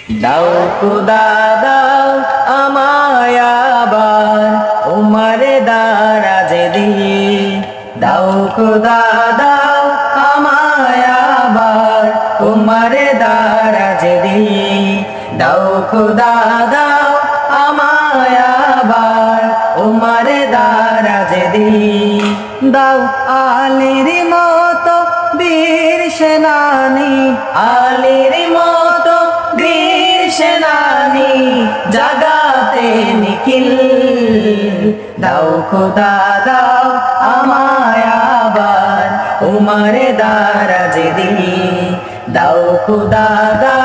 দাও খোদা দাও আমায় আবার তোমারে দারাজ দিয়ে, দাও খোদা দাও আমায় আবার তোমারে দারাজ দিয়ে, দাও খোদা দাও আমায় আবার তোমারে দারাজ দিয়ে। দাও আলীর মতো বীর সেনানী, আলীর মতো বীর সেনানী জাগাতে নিখিল, দাও খোদা দাও আমায় আবার তোমারে দারাজ দিয়ে, দাও খোদা দাও